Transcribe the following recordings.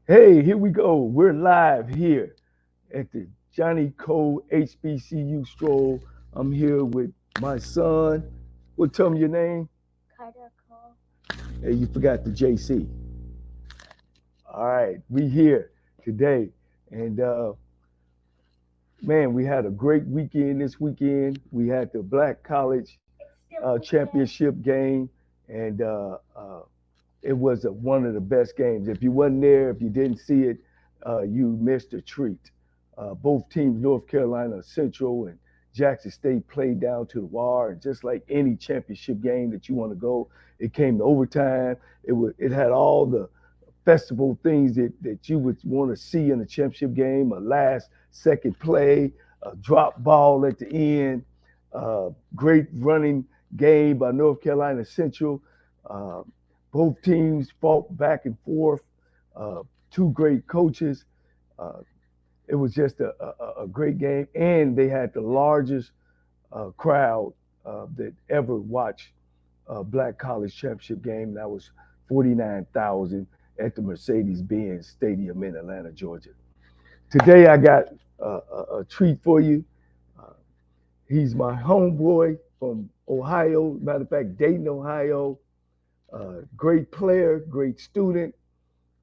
Hey, here we go. We're live here at the Johnnie Cole HBCU Stroll. I'm here with my son. Well, tell me your name. Carter Cole. Hey, you forgot the JC. All right, we here today, and man, we had a great weekend this weekend. We had the Black College It's still weekend. championship game, and it was one of the best games. If you wasn't there, if you didn't see it, you missed a treat. Both teams, North Carolina Central and Jackson State, played down to the wire. And just like any championship game that you want to go, it came to overtime. It had all the festival things that you would want to see in a championship game: a last second play, a drop ball at the end, great running game by North Carolina Central. Uh, Both teams fought back and forth. Two great coaches. Uh, it was just a great game, and they had the largest crowd that ever watched a Black College Championship game. That was 49,000 at the Mercedes-Benz Stadium in Atlanta, Georgia. Today I got a treat for you. Uh, he's my homeboy from Ohio. Matter of fact, Dayton, Ohio. Great player, great student.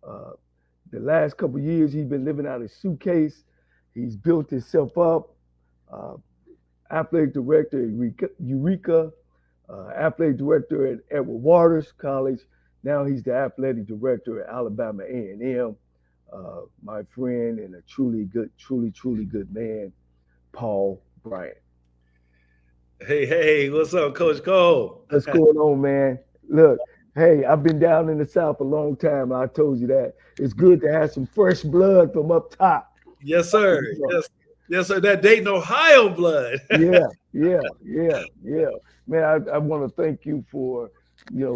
Uh, the last couple of years, he's been living out his suitcase. He's built himself up. Uh, Athletic director at Eureka, athletic director at Edward Waters College. Now he's the athletic director at Alabama A&M. My friend and a truly good man, Paul Bryant. Hey, what's up, Coach Cole? What's going on, man? Look, hey, I've been down in the South a long time. I told you that. It's good to have some fresh blood from up top. Yes, sir. Yes, sir. That Dayton, Ohio blood. Yeah. Man, I want to thank you for,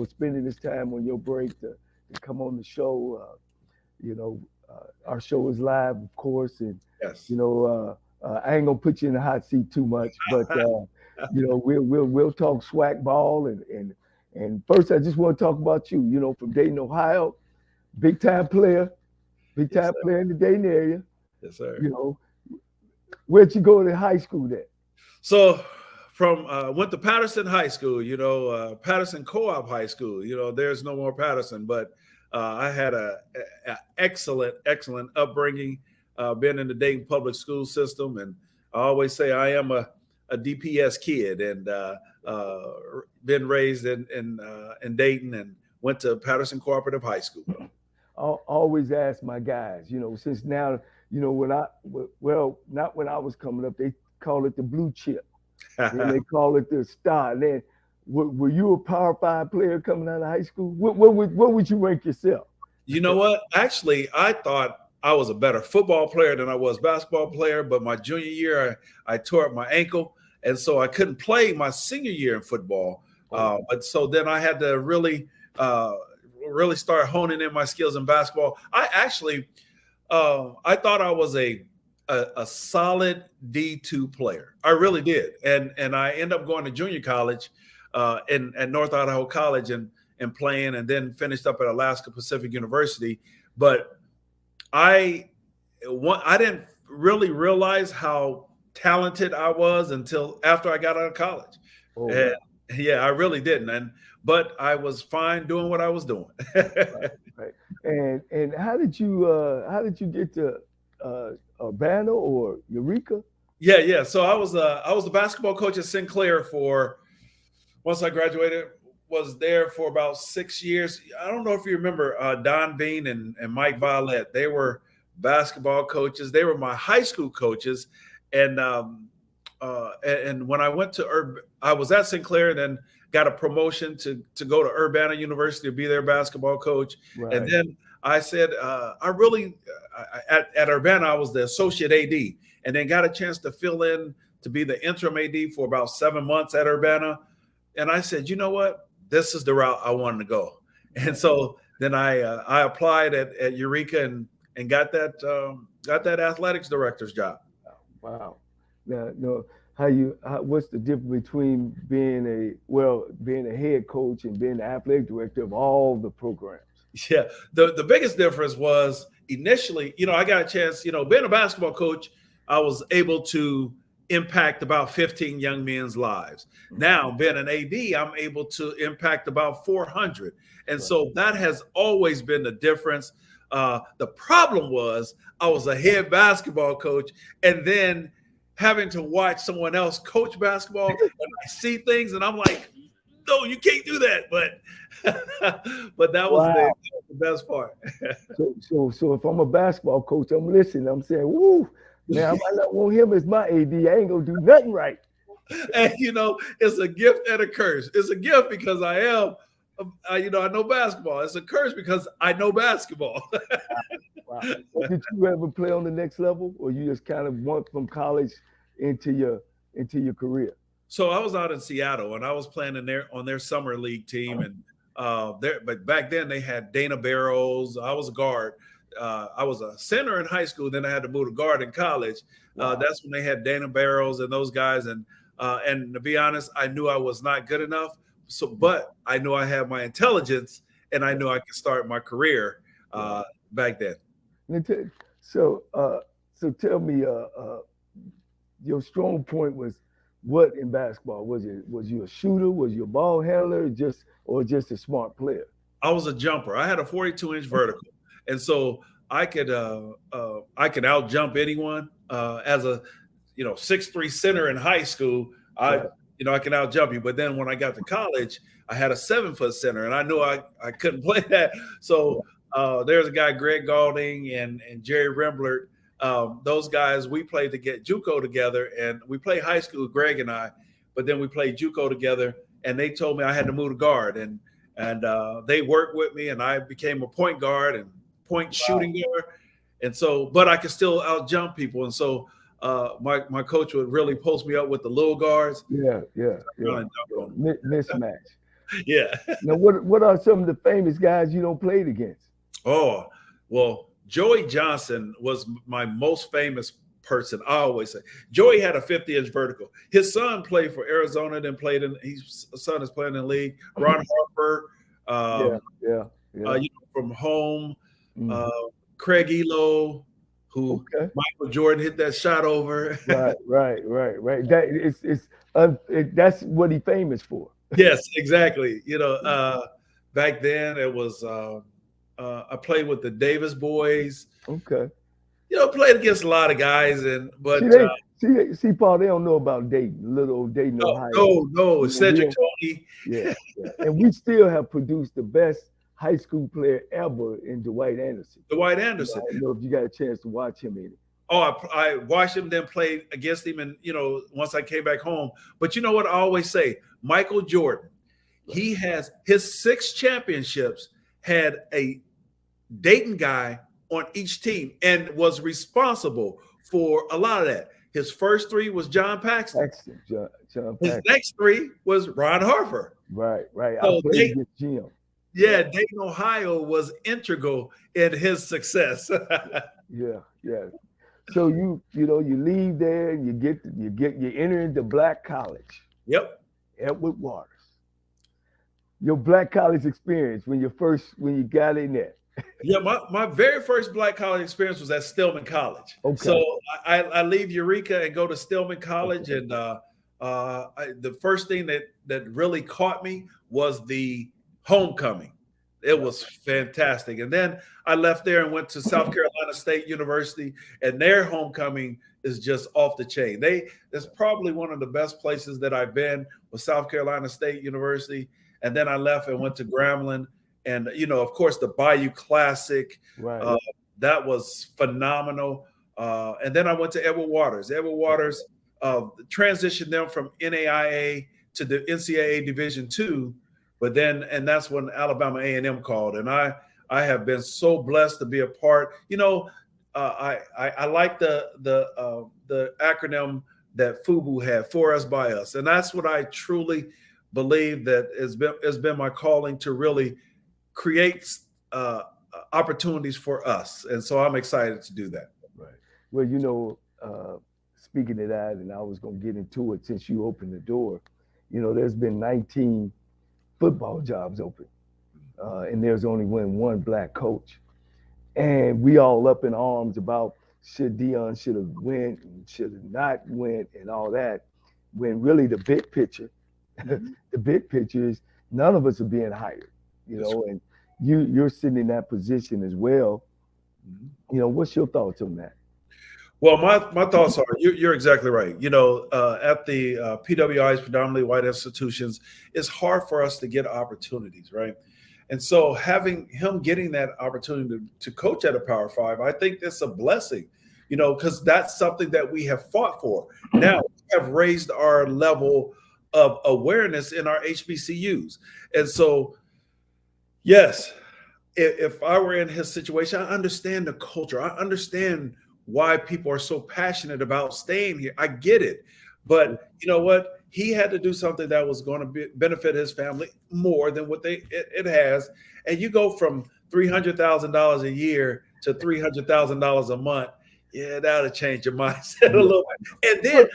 spending this time on your break to come on the show. You know, our show is live, of course, and Yes. I ain't gonna put you in the hot seat too much, but we'll talk swag ball and first I just want to talk about you. From Dayton, Ohio, big time player, big Yes, time sir. player in the Dayton area. Yes, sir. You know, where'd you go to high school then? So from went to Patterson High School, Patterson Co-op High School. There's no more Patterson, but I had a excellent upbringing. Been in the Dayton public school system, and I always say I am a DPS kid, and been raised in Dayton, and went to Patterson Cooperative High School. I always ask my guys, since now, when well, not when I was coming up, they call it the blue chip. Then they call it the star. And then, were you a Power Five player coming out of high school? What would you rank yourself? You know what? Actually, I thought I was a better football player than I was basketball player. But my junior year, I tore up my ankle, and so I couldn't play my senior year in football. But so then I had to uh, really start honing in my skills in basketball. I thought I was a solid D2 player. I really did, and I ended up going to junior college in at North Idaho College and playing, and then finished up at Alaska Pacific University. But I I didn't really realize how talented I was until after I got out of college. Oh And wow, yeah, I really didn't. But I was fine doing what I was doing. right, right. And how did you get to Urbana or Eureka? Yeah. So I was the basketball coach at Sinclair for once I graduated, was there for about 6 years. I don't know if you remember Don Bean and Mike Violet. They were basketball coaches. They were my high school coaches. And when I went to I was at Sinclair, and then got a promotion to go to Urbana University to be their basketball coach. And Right. then I said, at Urbana, I was the associate AD, and then got a chance to fill in to be the interim AD for about 7 months at Urbana. And I said, you know what? This is the route I wanted to go. And Right. so then I applied at Eureka and got that athletics director's job. Wow. Now, no, what's the difference between being a head coach and being the athletic director of all the programs? Yeah, the biggest difference was initially, I got a chance, being a basketball coach, I was able to impact about 15 young men's lives. Now, being an AD, I'm able to impact about 400. And Right. so that has always been the difference. The problem was I was a head basketball coach, and then having to watch someone else coach basketball, and I see things, and I'm like, no, you can't do that. But that was Wow. the best part. So if I'm a basketball coach, I'm listening. I'm saying, "Woo, man, I might not want him as my AD. I ain't gonna do nothing right." And it's a gift and a curse. It's a gift because I know basketball. It's a curse because I know basketball. Wow. So did you ever play on the next level, or you just kind of went from college into your career? So I was out in Seattle, and I was playing on their summer league team, and but back then they had Dana Barrows. I was a guard. I was a center in high school. Then I had to move to guard in college. Wow. That's when they had Dana Barrows and those guys. And to be honest, I knew I was not good enough. But I knew I had my intelligence, and I knew I could start my career back then. So, so tell me, your strong point was what in basketball? Was you a shooter? Was you a ball handler? Just a smart player? I was a jumper. I had a 42-inch vertical, and so I could out jump anyone. As a 6'3" center in high school, I can out jump you. But then when I got to college, I had a 7-foot center, and I knew I couldn't play that. So there's a guy, Greg Galding and Jerry Remblert. Those guys, we played to get JUCO together, and we played high school, Greg and I, but then we played JUCO together, and they told me I had to move to guard, and they worked with me, and I became a point guard and point shooting guard, and so, but I could still out jump people, and so my coach would really post me up with the little guards. Yeah. Mismatch. Yeah. Now, what are some of the famous guys you don't played against? Oh, well, Joey Johnson was my most famous person. I always say Joey had a 50-inch vertical. His son played for Arizona, then his son is playing in the league. Ron Harper, from home. Craig Elo, who Michael Jordan hit that shot over. Right. That's what he's famous for. Yes, exactly. Back then it was I played with the Davis boys. Okay. Played against a lot of guys, but see, Paul, they don't know about Dayton, little old Dayton, Ohio. No, Cedric Tony. Yeah. And we still have produced the best high school player ever in Dwight Anderson. Dwight Anderson. I don't know if you got a chance to watch him in it. Oh, I watched him, then played against him, and once I came back home. But you know what I always say, Michael Jordan, he has his 6 championships, had a Dayton guy on each team, and was responsible for a lot of that. His first 3 was John Paxton. John Paxton. His next 3 was Ron Harper. Right. So I played against Jim. Yeah, Dayton, Ohio was integral in his success. Yeah. So you leave there and you enter into Black College. Yep. Edward Waters. Your Black College experience when you got in there. Yeah, my very first Black college experience was at Stillman College. Okay. So I leave Eureka and go to Stillman College, and the first thing that really caught me was the homecoming. It was fantastic. And then I left there and went to South Carolina State University, and their homecoming is just off the chain. It's probably one of the best places that I've been, with South Carolina State University. And then I left and went to Grambling. And, of course, the Bayou Classic, that was phenomenal. And then I went to Edward Waters. Edward Waters transitioned them from NAIA to the NCAA Division II. But then, and that's when Alabama A&M called. And I have been so blessed to be a part. I like the acronym that FUBU had, For Us, By Us. And that's what I truly believe that has been my calling, to really create opportunities for us. And so I'm excited to do that. Right. Well, speaking of that, and I was going to get into it since you opened the door, there's been 19 football jobs open. and there's only one black coach. And we all up in arms about should Dion should have went and should have not went and all that. When really Mhm. the big picture is none of us are being hired, That's right. and you're sitting in that position as well. Mhm. What's your thoughts on that? Well, my thoughts are you're exactly right. At the PWIs, predominantly white institutions, it's hard for us to get opportunities, right? And so having him getting that opportunity to coach at a Power Five, I think that's a blessing, because that's something that we have fought for. Now we have raised our level of awareness in our HBCUs. And so, yes, if I were in his situation, I understand the culture. I understand why people are so passionate about staying here. I get it. But you know what? He had to do something that was going to benefit his family more than what it has. And you go from $300,000 a year to $300,000 a month. Yeah, that'll change your mindset a Yeah. little bit. And then,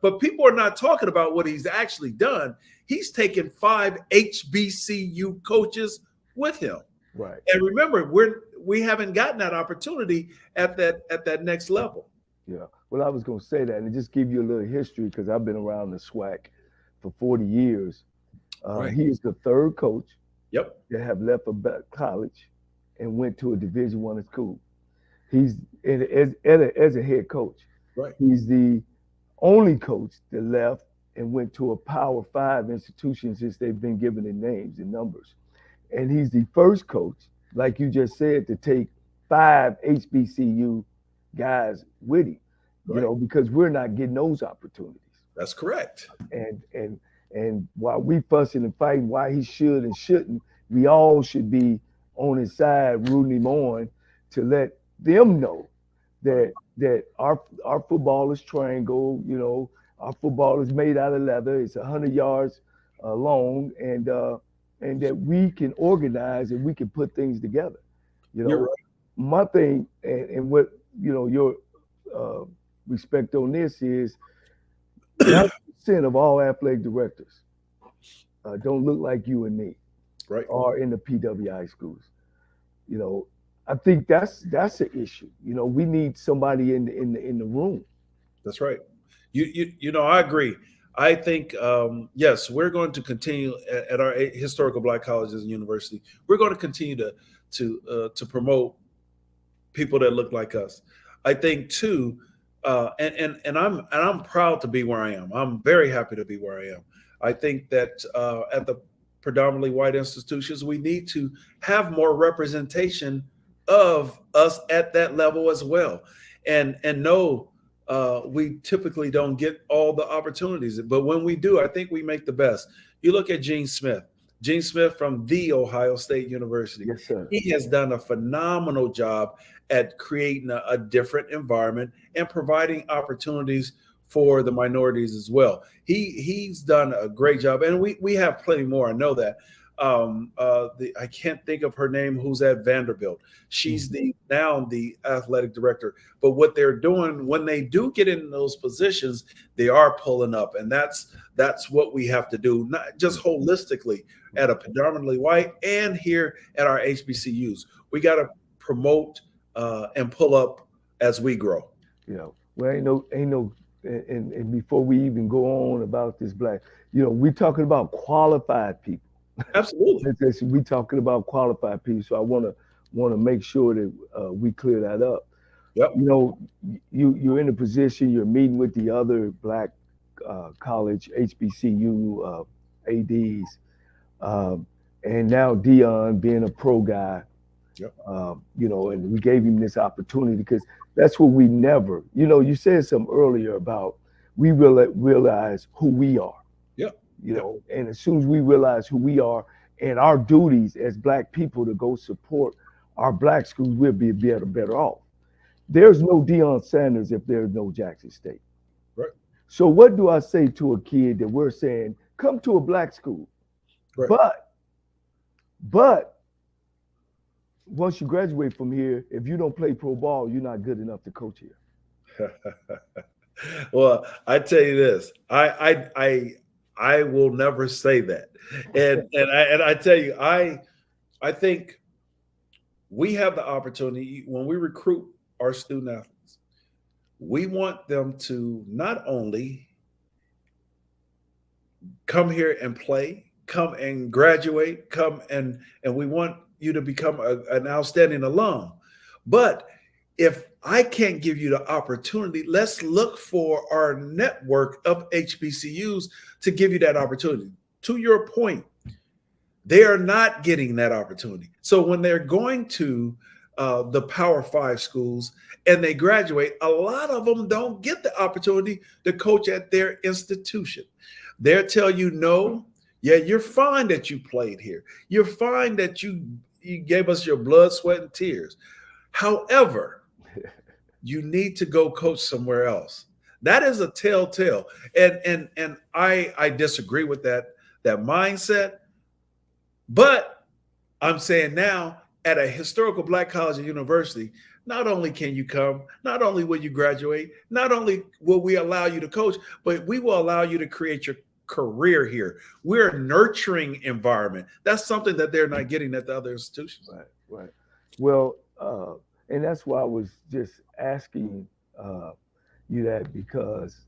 but people are not talking about what he's actually done. He's taken 5 HBCU coaches with him. Right. And remember, we haven't gotten that opportunity at that next level. Yeah. Well, I was going to say that and just give you a little history because I've been around the SWAC for 40 years. Right. He is the third coach Yep. that have left a college and went to a Division One school. He's as a head coach. Right. He's the only coach that left and went to a Power Five institution since they've been given their names and numbers. And he's the first coach, like you just said, to take 5 HBCU guys with him. Right. Because we're not getting those opportunities. That's correct. And while we fussing and fighting why he should and shouldn't, we all should be on his side, rooting him on to let them know that our football is triangle. Our football is made out of leather. It's 100 yards long, and that we can organize and we can put things together. You're right. My thing and what your uh, respect on this is 90% of all athletic directors don't look like you and me Right. are in the PWI schools. You know, I think that's an issue. We need somebody in the room. That's right. I agree. I think yes, we're going to continue at our historical Black colleges and university. We're going to continue to promote people that look like us. I think too, and I'm proud to be where I am. I'm very happy to be where I am. I think that at the predominantly white institutions, we need to have more representation of us at that level as well. And no, we typically don't get all the opportunities, but when we do, I think we make the best. You look at Gene Smith. Gene Smith from the Ohio State University. Yes, sir. He has done a phenomenal job at creating a different environment and providing opportunities for the minorities as well. He's done a great job, and we have plenty more. I know that. I can't think of her name. Who's at Vanderbilt? She's now the athletic director. But what they're doing when they do get in those positions, they are pulling up, and that's what we have to do, not just holistically at a predominantly white and here at our HBCUs. We got to promote and pull up as we grow. Well, ain't no, and before we even go on about this black, we talking about qualified people. Absolutely. We talking about qualified people. So I want to make sure that we clear that up. Yep. You're in a position. You're meeting with the other black college HBCU ads, and now Dion being a pro guy. Yep. And we gave him this opportunity because that's what we never. You said something earlier about we realize who we are. Yep. And as soon as we realize who we are and our duties as black people to go support our black schools, we'll be better off. There's no Deion Sanders if there's no Jackson State. Right. So what do I say to a kid that we're saying, come to a black school? Right. But once you graduate from here, if you don't play pro ball, you're not good enough to coach here. Well, I tell you this, I will never say that, and I tell you, I I think we have the opportunity when we recruit our student athletes. We want them to not only come here and play, come and graduate, come and we want you to become an outstanding alum. But if I can't give you the opportunity, let's look for our network of HBCUs to give you that opportunity. To your point, they are not getting that opportunity. So when they're going to the Power Five schools and they graduate, a lot of them don't get the opportunity to coach at their institution. They'll tell you, no, yeah, you're fine that you played here. You're fine that you gave us your blood, sweat, and tears. However, you need to go coach somewhere else. That is a telltale. And I disagree with that mindset. But I'm saying now at a historical Black college or university, not only can you come, not only will you graduate, not only will we allow you to coach, but we will allow you to create your career here. We're a nurturing environment. That's something that they're not getting at the other institutions. Right. Well, and that's why I was just asking you that because,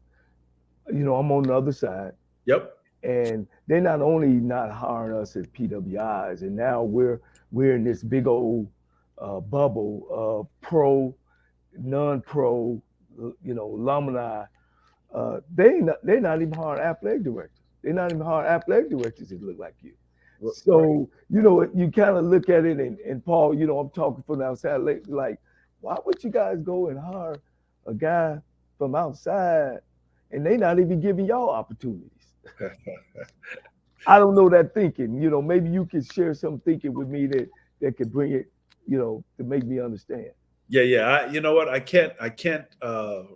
I'm on the other side. Yep. And they're not only not hiring us as PWIs, and now we're in this big old bubble of pro, non-pro, alumni. They're not even hiring athletic directors. They're not even hiring athletic directors that look like you. So, you kind of look at it, and Paul, I'm talking from the outside, like, why would you guys go and hire a guy from outside and they not even giving y'all opportunities? I don't know that thinking. Maybe you could share some thinking with me that could bring it, to make me understand. Yeah. You know what? I can't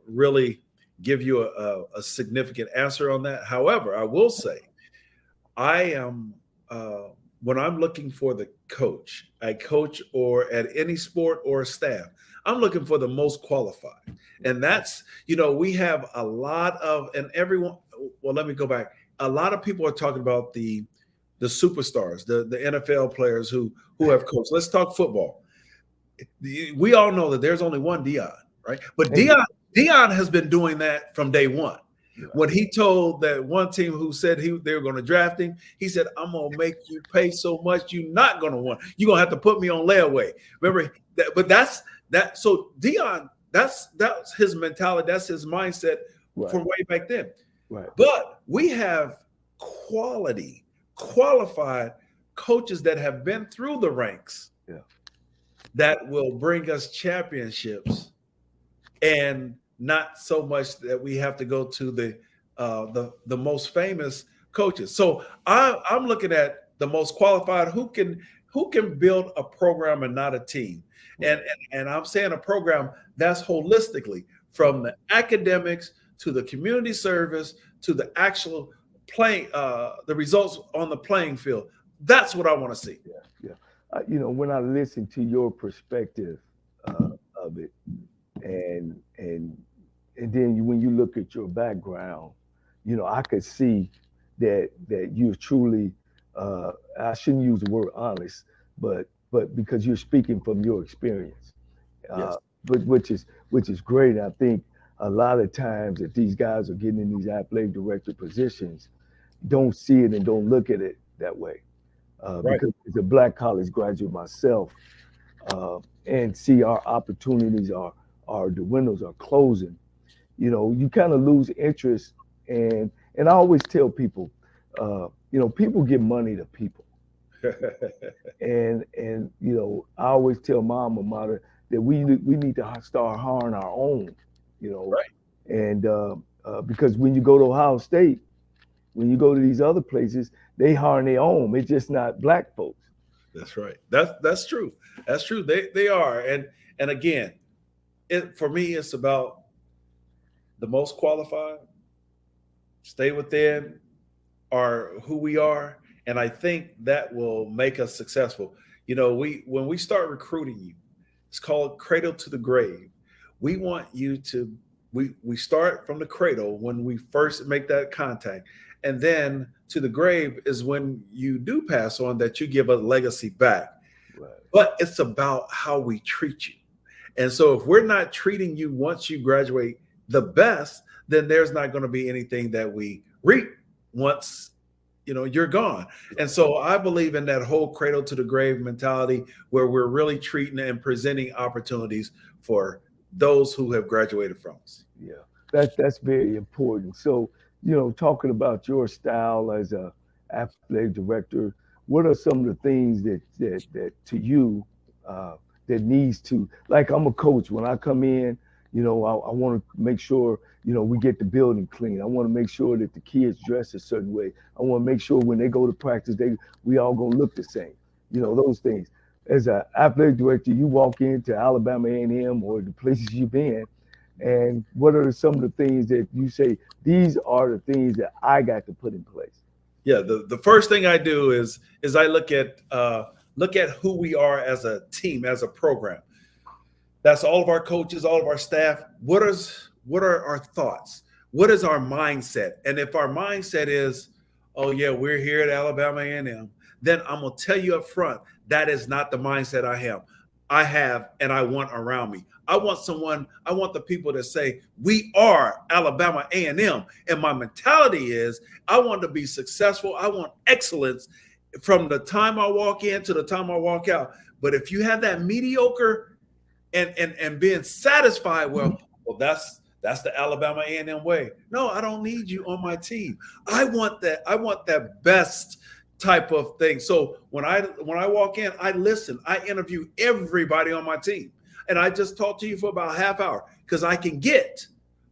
really give you a significant answer on that. However, I will say, I am when I'm looking for the coach, a coach or at any sport or staff, I'm looking for the most qualified. And that's, we have a lot of, and everyone, well, let me go back. A lot of people are talking about the superstars, the NFL players who have coached. Let's talk football. We all know that there's only one Deion, right? But Deion has been doing that from day one. When he told that one team who said they were going to draft him, he said, "I'm going to make you pay so much you're not going to want. You're going to have to put me on layaway." Remember that? But that's that. So Deion, that's his mentality. That's his mindset from way back then. Right. But we have qualified coaches that have been through the ranks that will bring us championships, and not so much that we have to go to the most famous coaches. So I'm looking at the most qualified who can build a program and not a team. And I'm saying a program that's holistically from the academics to the community service to the actual playing, the results on the playing field. That's what I want to see. Yeah. When I listen to your perspective of it, and then when you look at your background, I could see that you're truly, I shouldn't use the word honest, but because you're speaking from your experience, Yes. but which is great. I think a lot of times that these guys are getting in these athletic director positions, don't see it and don't look at it that way. Because as a Black college graduate myself, and see our opportunities the windows are closing, you kind of lose interest. And I always tell people, people give money to people. and I always tell my alma mater that we need to start hiring our own, and because when you go to Ohio State, when you go to these other places, they hire their own. It's just not Black folks. That's right. That's true. That's true. They are. And again, for me, it's about the most qualified, stay within who we are. And I think that will make us successful. When we start recruiting you, it's called cradle to the grave. We want you to, we start from the cradle when we first make that contact. And then to the grave is when you do pass on, that you give a legacy back. but it's about how we treat you. And so if we're not treating you once you graduate the best, then there's not going to be anything that we reap once you're gone. And so I believe in that whole cradle to the grave mentality where we're really treating and presenting opportunities for those who have graduated from us. Yeah, that's very important. So, talking about your style as a athletic director, what are some of the things that to you that needs to, like, I'm a coach. When I come in, I want to make sure, we get the building clean. I want to make sure that the kids dress a certain way. I want to make sure when they go to practice, we all gonna look the same. Those things. As an athletic director, you walk into Alabama A&M or the places you've been, and what are some of the things that you say, these are the things that I got to put in place? Yeah, the first thing I do is I look at who we are as a team, as a program. That's all of our coaches, all of our staff. What are our thoughts? What is our mindset? And if our mindset is, oh yeah, we're here at Alabama A&M, then I'm gonna tell you up front, that is not the mindset I have and I want around me. I want the people to say, we are Alabama A&M. And my mentality is, I want to be successful. I want excellence from the time I walk in to the time I walk out. But if you have that mediocre and being satisfied, well, that's the Alabama A&M way. No, I don't need you on my team. I want that best type of thing. So when I walk in, I listen. I interview everybody on my team, and I just talk to you for about a half hour because I can get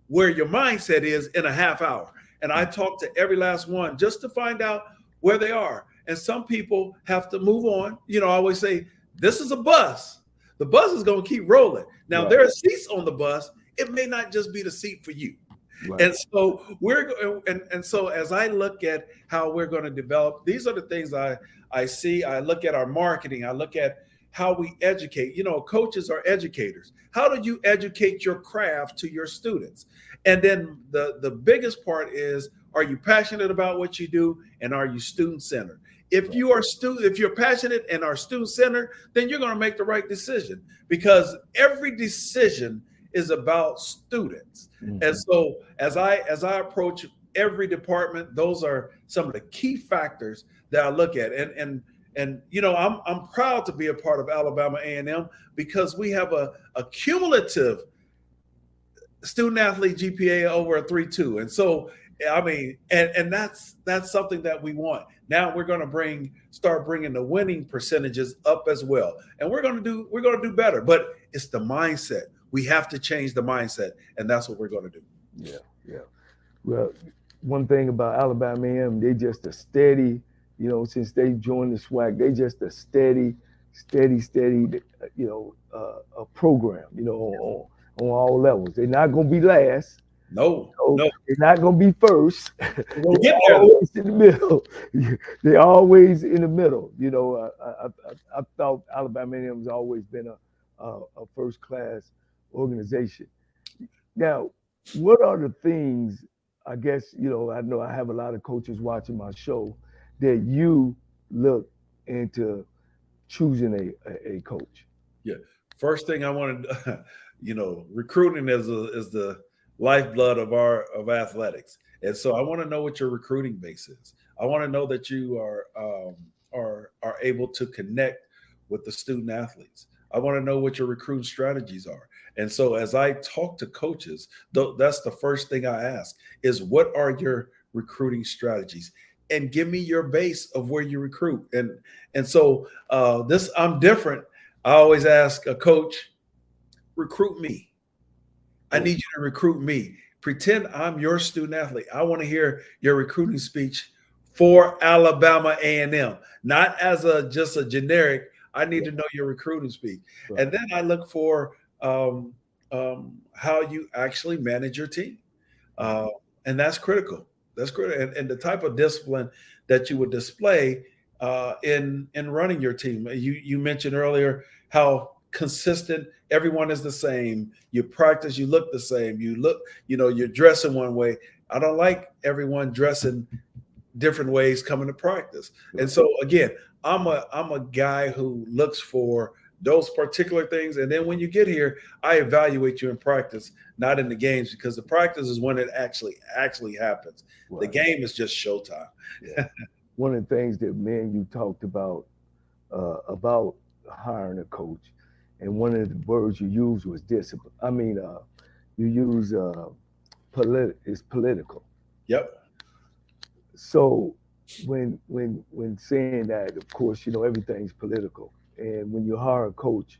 where your mindset is in a half hour. And I talk to every last one just to find out where they are. And some people have to move on. I always say, this is a bus. The bus is going to keep rolling. Now, There are seats on the bus. It may not just be the seat for you. Right. And so so as I look at how we're going to develop, these are the things I see. I look at our marketing. I look at how we educate. Coaches are educators. How do you educate your craft to your students? And then the biggest part is, are you passionate about what you do, and are you student-centered? If you're passionate and are student-centered, then you're going to make the right decision, because every decision is about students. Mm-hmm. And so as I approach every department, those are some of the key factors that I look at. And I'm proud to be a part of Alabama A&M because we have a cumulative student athlete GPA over a 3.2. And so and that's something that we want. Now we're going to start bringing the winning percentages up as well, and we're going to do better. But it's the mindset. We have to change the mindset, and that's what we're going to do. Yeah. Well, one thing about Alabama A&M, they just a steady. Since they joined the SWAC, they just a steady, a program. On all levels. They're not going to be last. No. They're not going to be first. We'll get there. Always in the middle. They're always in the middle. I thought Alabama A&M has always been a first-class organization. Now, what are the things, I guess, I know I have a lot of coaches watching my show, that you look into choosing a coach? Yeah. First thing I wanted, recruiting is the lifeblood of athletics. And so I want to know what your recruiting base is. I want to know that you are able to connect with the student athletes. I want to know what your recruiting strategies are. And so as I talk to coaches, that's the first thing I ask is, what are your recruiting strategies? And give me your base of where you recruit. And so I'm different. I always ask a coach, recruit me. I need you to recruit me. Pretend I'm your student athlete. I want to hear your recruiting speech for Alabama A&M, not as just a generic. I need to know your recruiting speech. Right. And then I look for how you actually manage your team. And that's critical. That's critical. And the type of discipline that you would display in running your team. You mentioned earlier how consistent, everyone is the same. You practice, you look the same. You're dressing one way. I don't like everyone dressing different ways coming to practice. And Right. so again, I'm a guy who looks for those particular things. And then when you get here, I evaluate you in practice, not in the games, because the practice is when it actually happens. The Right. game is just showtime. Yeah. One of the things that me and you talked about hiring a coach, and one of the words you used was discipline. I mean, you use it's political. Yep. So when saying that, of course, everything's political. And when you hire a coach,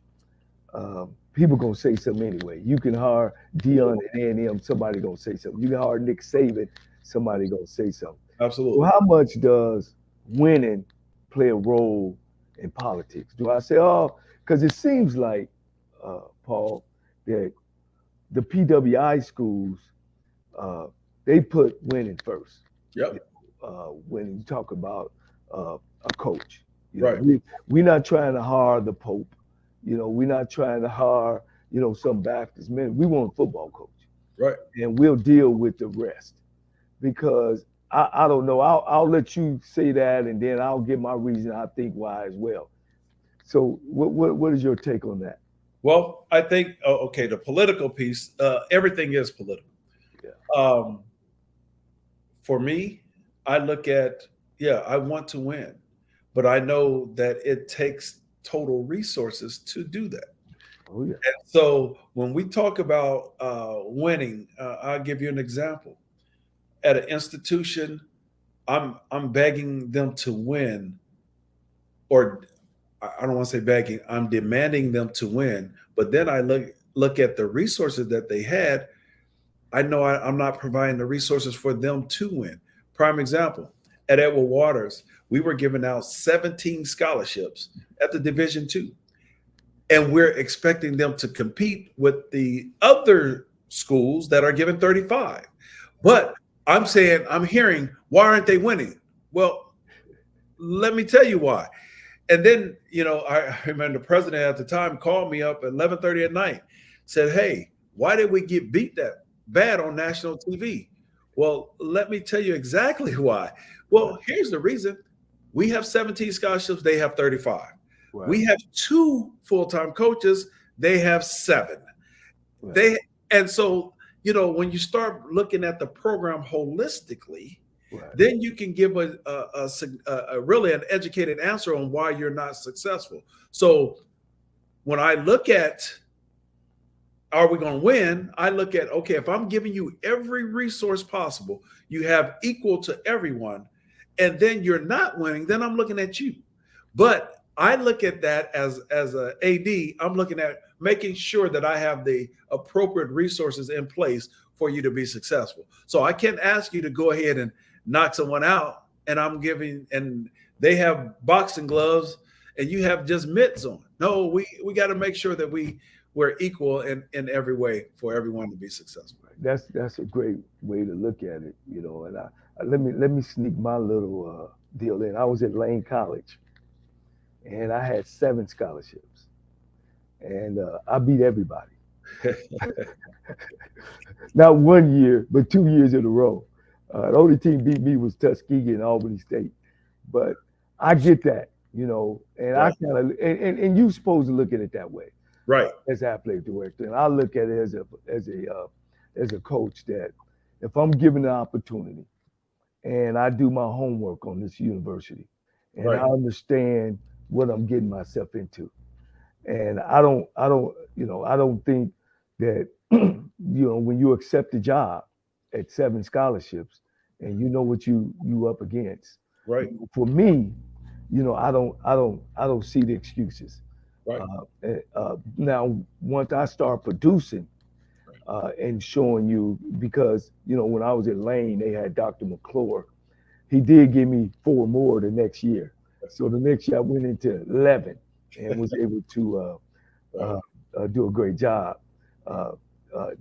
people gonna say something anyway. You can hire Dion at A&M, somebody gonna say something. You can hire Nick Saban, somebody gonna say something. So Absolutely. how much does winning play a role in politics? Do I say, oh, because it seems like, Paul, that the PWI schools, they put winning first. Yep. When you talk about a coach, Right. we're not trying to hire the Pope. We're not trying to hire, some Baptist men. We want a football coach, Right. and we'll deal with the rest. Because I don't know. I'll let you say that, and then I'll give my reason. I think why as well. So what is your take on that? Well, I think okay, the political piece, everything is political. Yeah. For me, I look at, yeah, I want to win, but I know that it takes total resources to do that. Oh yeah. And so when we talk about winning, I'll give you an example. At an institution, I'm begging them to win, or I don't want to say begging, I'm demanding them to win. But then I look at the resources that they had. I know I'm not providing the resources for them to win. Prime example, at Edward Waters, we were giving out 17 scholarships at the Division II. And we're expecting them to compete with the other schools that are given 35. But I'm hearing, why aren't they winning? Well, let me tell you why. And then, I remember the president at the time called me up at 11:30 at night, said, hey, why did we get beat that bad on national TV? Well, let me tell you exactly why. Well, here's the reason. We have 17 scholarships, they have 35. Right. We have 2 full-time coaches, they have 7. Right. And so, when you start looking at the program holistically, Right. then you can give a really an educated answer on why you're not successful. So when I look at, are we going to win? I look at, okay, if I'm giving you every resource possible, you have equal to everyone, and then you're not winning, then I'm looking at you. But I look at that as a AD, I'm looking at making sure that I have the appropriate resources in place for you to be successful. So I can't ask you to go ahead and knock someone out, and they have boxing gloves and you have just mitts on. No, we got to make sure that we're equal in every way for everyone to be successful. That's a great way to look at it, And let me sneak my little deal in. I was at Lane College, and I had 7 scholarships, and I beat everybody. Not one year, but 2 years in a row. The only team beat me was Tuskegee and Albany State. But I get that, and I Right. kind of and you're supposed to look at it that way Right. as athletic director. And I look at it as a coach that if I'm given the opportunity and I do my homework on this university and Right. I understand what I'm getting myself into, and I don't think that when you accept a job at 7 scholarships and you know what you up against. Right. For me, I don't see the excuses. Right. Now, once I start producing and showing you, because when I was at Lane, they had Dr. McClure. He did give me 4 more the next year. So the next year I went into 11 and was able to do a great job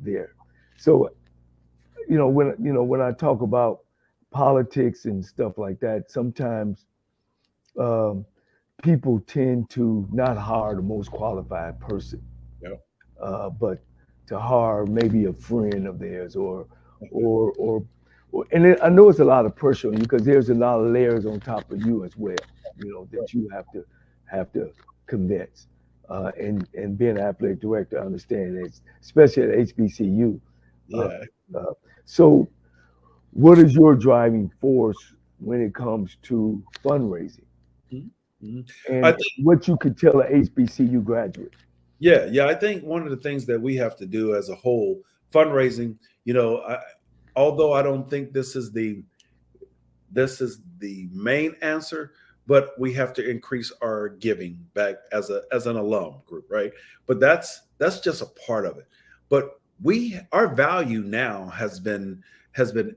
there. So when I talk about politics and stuff like that, sometimes people tend to not hire the most qualified person, Yeah. but to hire maybe a friend of theirs or I know it's a lot of pressure on you because there's a lot of layers on top of you as well. You know that you have to convince. And being an athletic director, I understand it, especially at HBCU. Uh, Yeah. uh, so, what is your driving force when it comes to fundraising, Mhm. Mhm. I and think, what you could tell an HBCU graduate? yeah, I think one of the things that we have to do as a whole, fundraising, although I don't think this is the main answer, but we have to increase our giving back as an alum group, right? But that's just a part of it. But our value now has been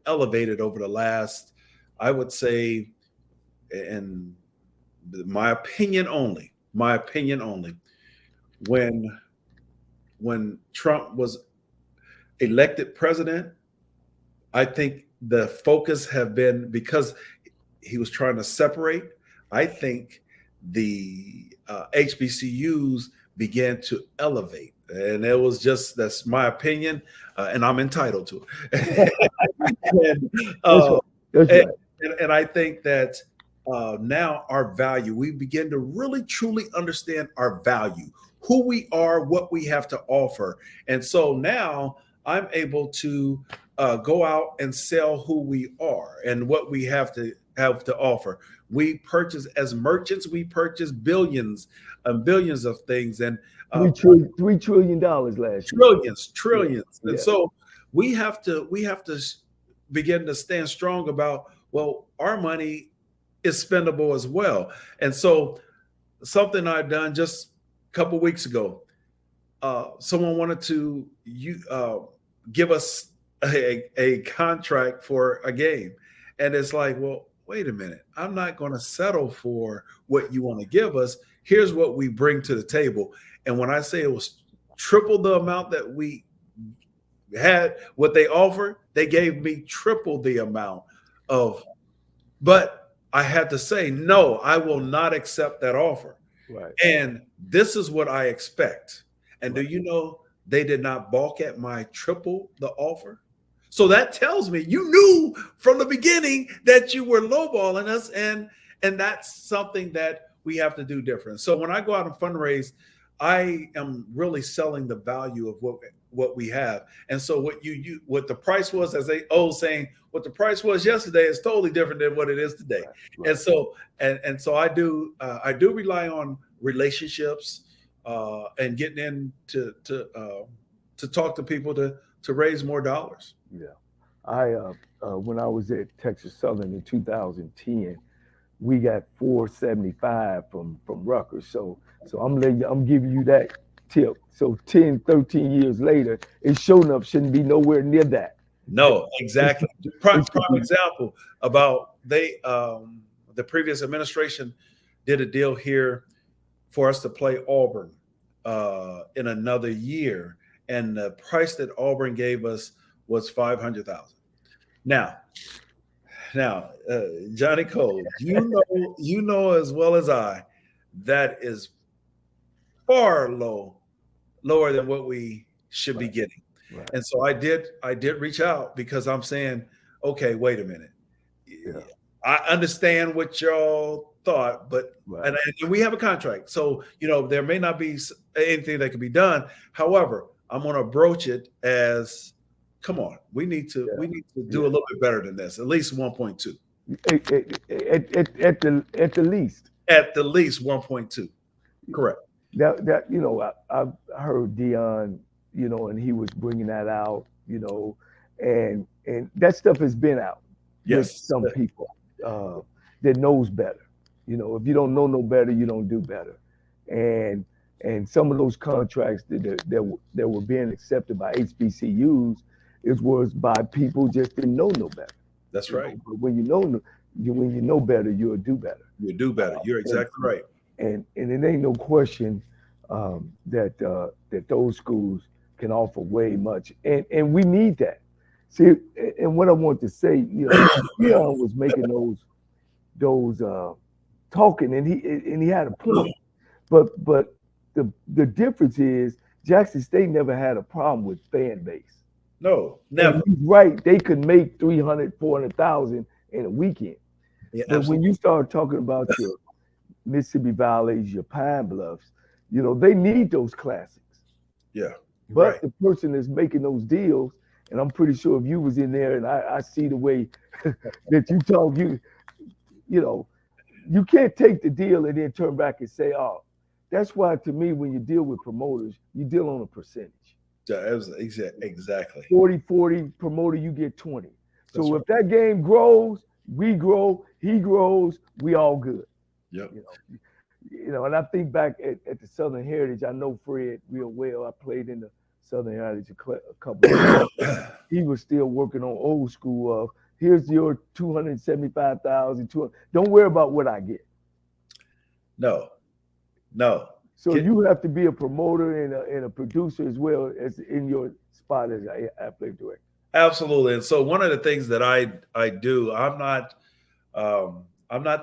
elevated over the last, I would say, in my opinion only, when Trump was elected president, I think the focus have been because he was trying to separate. I think the HBCUs began to elevate, and it was just that's my opinion, and I'm entitled to it. and, That's uh, right. That's and, right. and I think that now our value, we begin to really truly understand our value, who we are, what we have to offer, and so now I'm able to go out and sell who we are and what we have to offer. We purchase as merchants, we purchase billions and billions of things, and uh, $3 trillion last year. Yeah, trillions, and yeah. so we have to begin to stand strong about, well, our money is spendable as well. And so something I've done just a couple weeks ago, someone wanted to give us a contract for a game. And it's like, well, wait a minute. I'm not going to settle for what you want to give us. Here's what we bring to the table. And when I say it was triple the amount that we had, what they offered, they gave me triple the amount of, but I had to say, no, I will not accept that offer. Right, And this is what I expect. And do right. you know they did not balk at my triple the offer? So that tells me you knew from the beginning that you were lowballing us, and that's something that we have to do different. So when I go out and fundraise, I am really selling the value of what we have. And so what the price was, as they old saying, what the price was yesterday is totally different than what it is today. Right, And right. so and so I do rely on relationships and getting in to talk to people to raise more dollars. Yeah. I when I was at Texas Southern in 2010, we got 475 from Rutgers. So I'm giving you that tip. So 10, 13 years later, it showing up shouldn't be nowhere near that. No, It exactly. should, Prime, it should prime be example about the previous administration did a deal here for us to play Auburn in another year, and the price that Auburn gave us was 500,000. Now, now, Johnny Cole, you know as well as I that is far lower than what we should be right, getting. right. And so I did reach out because I'm saying, okay, wait a minute. Yeah, I understand what y'all thought, but right. and we have a contract, so there may not be anything that can be done. However, I'm going to broach it as, come on, we need to Yeah, we need to do a yeah. little bit better than this, at least 1.2, At the least. at the least 1.2. Correct. That I've heard Dion, and he was bringing that out, and that stuff has been out with Yes. some people uh, that knows better. If you don't know no better, you don't do better. And and some of those contracts that were being accepted by HBCUs, it was by people just didn't know no better. That's right. But when you know better, you'll do better. You do better. You're And exactly right. and it ain't no question that those schools can offer way much, and we need that. See, and what I want to say, Dion was making those talking, and he had a point, but the difference is Jackson State never had a problem with fan base. No, And never. he's right, they could make 300, 400,000 in a weekend. Yeah, But when absolutely. you start talking about your Mississippi Valleys, your Pine Bluffs, they need those classics. Yeah, you're But right. the person that's making those deals, and I'm pretty sure if you was in there, and I see the way that you talk, you know, you can't take the deal and then turn back and say, oh, that's why to me, when you deal with promoters, you deal on a percentage. Yeah, exactly. 40-40 promoter, you get 20. That's So right. if that game grows, we grow, he grows, we all good. Yep. You know, and I think back at the Southern Heritage, I know Fred real well. I played in the Southern Heritage a couple of years. He was still working on old school of here's your 275,000. Don't worry about what I get. No, no. So Get, you have to be a promoter and a producer as well as in your spot as an athletic director. absolutely. And so one of the things that I do, I'm not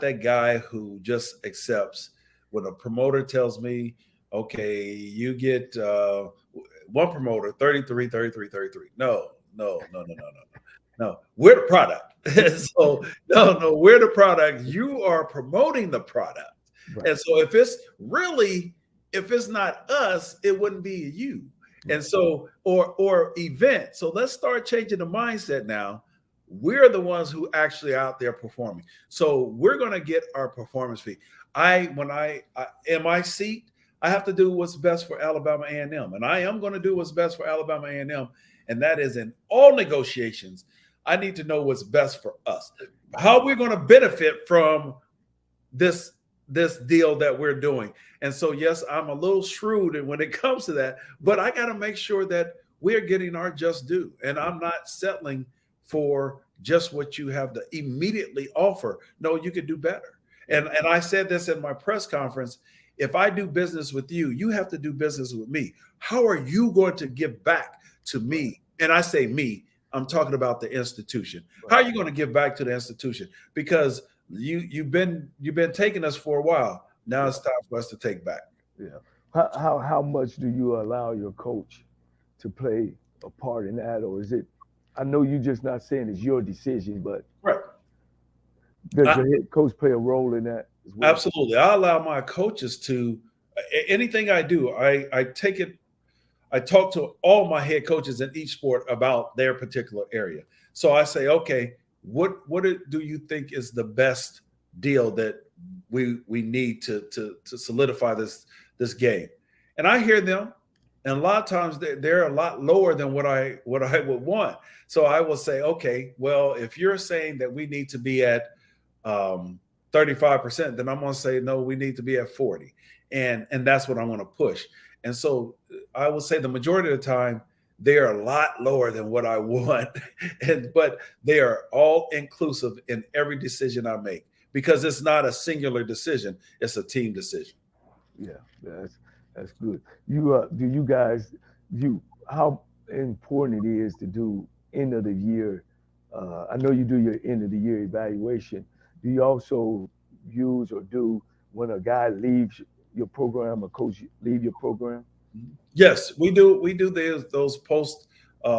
that guy who just accepts when a promoter tells me, okay, you get one promoter 33, 33, 33. No, no, no, no, no, no, no. We're the product. So no, we're the product. You are promoting the product. Right. And so if it's not us, it wouldn't be you. And Right. so or event. So let's start changing the mindset now. We're the ones who actually out there performing. So we're going to get our performance fee. I in my seat, I have to do what's best for Alabama A&M, and I am going to do what's best for Alabama A&M, and that is in all negotiations. I need to know what's best for us. How we're going to benefit from this deal that we're doing. And so, yes, I'm a little shrewd when it comes to that, but I got to make sure that we're getting our just due, and I'm not settling for just what you have to immediately offer. No, you could do better. And I said this in my press conference. If I do business with you, you have to do business with me. How are you going to give back to me? And I say me, I'm talking about the institution. How are you going to give back to the institution? Because you've been taking us for a while. Now Yeah. it's time for us to take back. Yeah. How much do you allow your coach to play a part in that, or is it? I know you're just not saying it's your decision, but Right. does I, the head coach play a role in that as well? absolutely. I allow my coaches to anything I do. I take it. I talk to all my head coaches in each sport about their particular area. So I say, okay, do you think is the best deal that we need to solidify this game? And I hear them, and a lot of times they're a lot lower than what I would want. So I will say, okay, well, if you're saying that we need to be at 35%, then I'm going to say no, we need to be at 40, and that's what I want to push. And so I will say the majority of the time they are a lot lower than what I want, but they are all inclusive in every decision I make because it's not a singular decision; it's a team decision. Yeah, that's good. Do you guys you how important it is to do end of the year? I know you do your end of the year evaluation. Do you also use or do when a guy leaves your program, a coach leave your program? Yes, we do. We do those post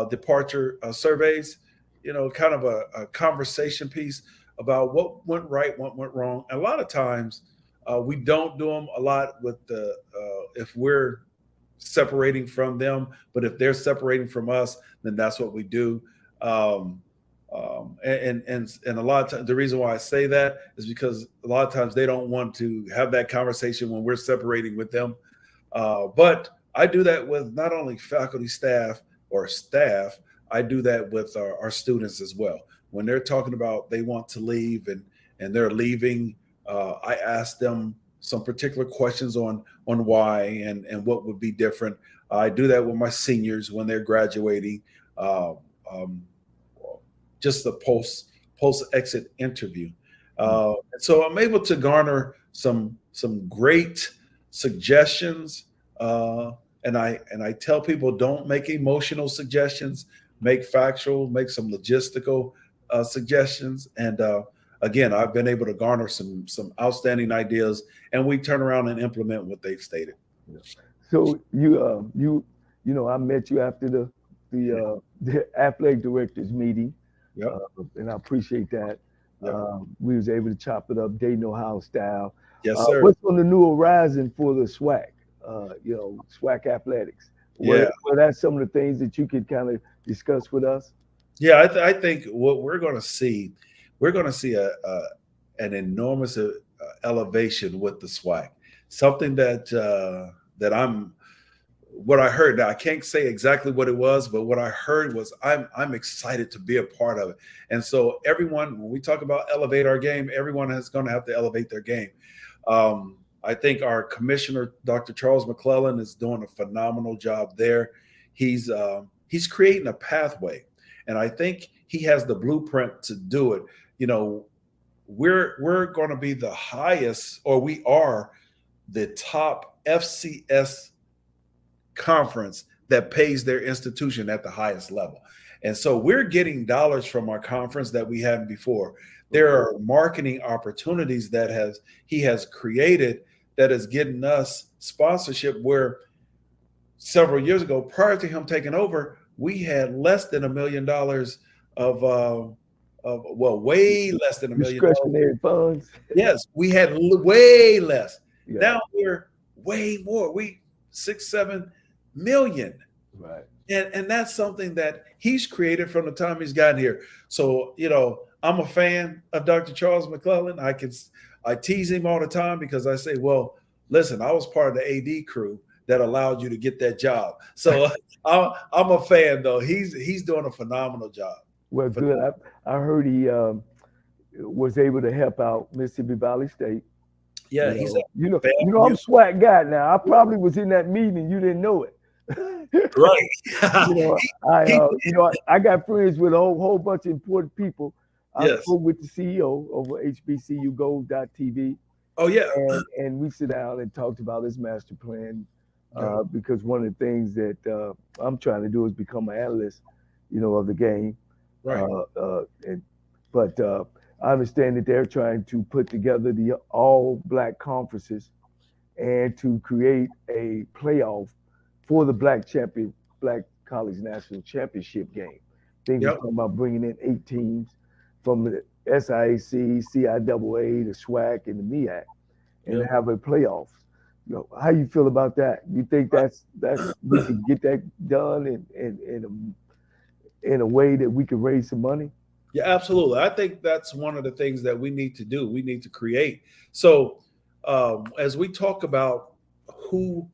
departure surveys. Kind of a conversation piece about what went right, what went wrong. And a lot of times, we don't do them a lot with the if we're separating from them, but if they're separating from us, then that's what we do. Um, and a lot of times, the reason why I say that is because a lot of times they don't want to have that conversation when we're separating with them. But I do that with not only faculty, staff, or staff. I do that with our students as well. When they're talking about they want to leave and they're leaving, I ask them some particular questions on why and what would be different. I do that with my seniors when they're graduating. Uh, um, just the post exit interview. So I'm able to garner some great suggestions, and I tell people don't make emotional suggestions, make factual, make some logistical suggestions, and again, I've been able to garner some outstanding ideas, and we turn around and implement what they've stated. Yeah. So I met you after the the athletic directors meeting, Yep. and I appreciate that. Yep. We was able to chop it up Dayton, Ohio style. Yes, sir. What's on the new horizon for the SWAC? SWAC athletics. Yeah. Well, that's some of the things that you could kind of discuss with us. Yeah, I think what we're going to see, an enormous elevation with the SWAC. Something that I'm what I heard. Now I can't say exactly what it was, but what I heard was I'm excited to be a part of it. And so everyone, when we talk about elevate our game, everyone is going to have to elevate their game. I think our commissioner, Dr. Charles McClellan, is doing a phenomenal job there. He's creating a pathway, and I think he has the blueprint to do it. You know, we're going to be the highest, or we are the top FCS conference that pays their institution at the highest level. And so we're getting dollars from our conference that we hadn't before. There are marketing opportunities that he has created that is getting us sponsorship, where several years ago, prior to him taking over, we had less than $1 million way less than $1 million. Discretionary funds. Yes, we had way less. Yeah. Now we're way more. We 6-7 million. Right. And that's something that he's created from the time he's gotten here. So, I'm a fan of Dr. Charles McClellan. I tease him all the time because I say, well, listen, I was part of the AD crew that allowed you to get that job. So I'm a fan, though. He's doing a phenomenal job. Well, good. I heard he was able to help out Mississippi Valley State. Yeah, I'm a SWAC guy now. I probably was in that meeting and you didn't know it. Right. I got friends with a whole bunch of important people. I Yes. spoke with the CEO over HBCU Gold.tv. Oh, yeah. And we sit down and talked about his master plan, because one of the things that I'm trying to do is become an analyst, of the game. Right. But I understand that they're trying to put together the all black conferences and to create a playoff for the Black College National Championship game. I think we're talking about bringing in 8 teams from the SIAC, CIAA, the SWAC, and the MEAC, and have a playoff. How you feel about that? You think that's we can get that done in a way that we can raise some money? Yeah, absolutely. I think that's one of the things that we need to do. We need to create. So as we talk about who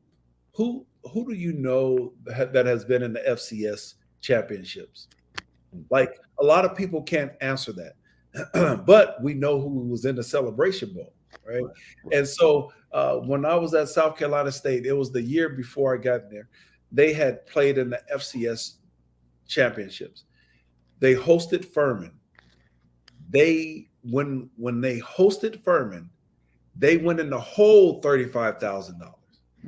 do you know that has been in the FCS championships? Like, a lot of people can't answer that, but we know who was in the Celebration Bowl, right? And so when I was at South Carolina State, it was the year before I got there. They had played in the FCS championships. They hosted Furman. When they hosted Furman, they went in the whole $35,000.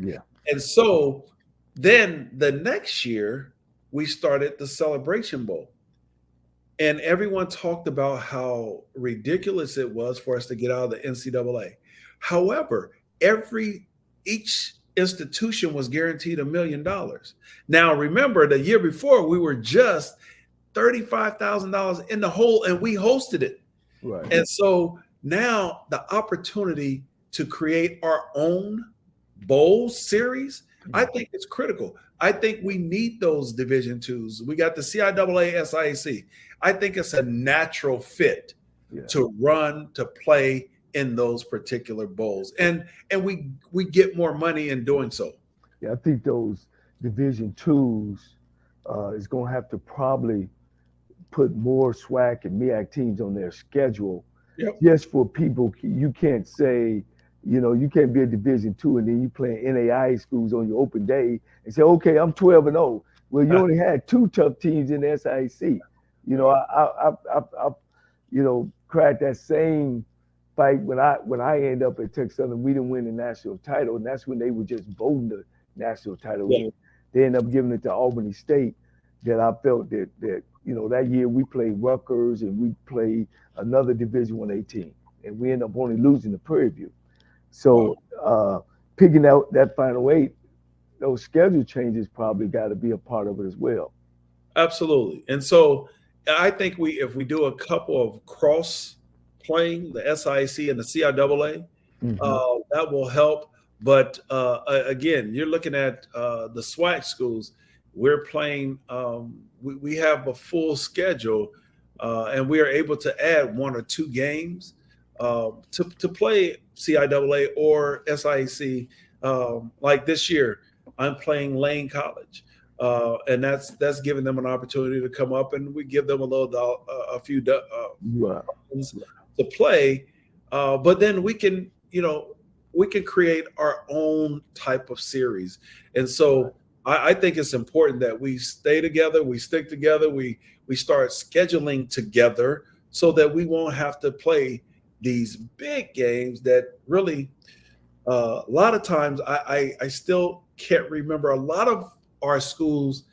Yeah. And so then the next year, we started the Celebration Bowl. And everyone talked about how ridiculous it was for us to get out of the NCAA. However, each institution was guaranteed $1 million. Now, remember, the year before, we were just $35,000 in the hole, and we hosted it. Right. And so now the opportunity to create our own bowl series, I think it's critical. I think we need those Division IIs. We got the CIAA, SIAC. I think it's a natural fit to play in those particular bowls, and we get more money in doing so. Yeah, I think those Division IIs is going to have to probably put more SWAC and MEAC teams on their schedule, just for people. You can't say, you can't be a Division II and then you play NAIA schools on your open day and say, okay, I'm 12-0. Well, you only had 2 tough teams in the SIC. I cried that same fight when I ended up at Texas Southern. We didn't win the national title, and that's when they were just voting the national title in. They ended up giving it to Albany State. That I felt that that year we played Rutgers and we played another Division I team, and we ended up only losing to Prairie View. So picking out that final 8, those schedule changes probably got to be a part of it as well. Absolutely. And so I think if we do a couple of cross playing, the SIC and the CIAA, Hmm. that will help. But again, you're looking at the SWAC schools. We're playing. We have a full schedule, and we are able to add 1 or 2 games to play CIAA or SIC. Like this year, I'm playing Lane College. And that's giving them an opportunity to come up, and we give them a few Right. funds to play. But then we can create our own type of series. And so I think it's important that we stay together, we stick together, we start scheduling together so that we won't have to play these big games that really a lot of times I still can't remember a lot of our schools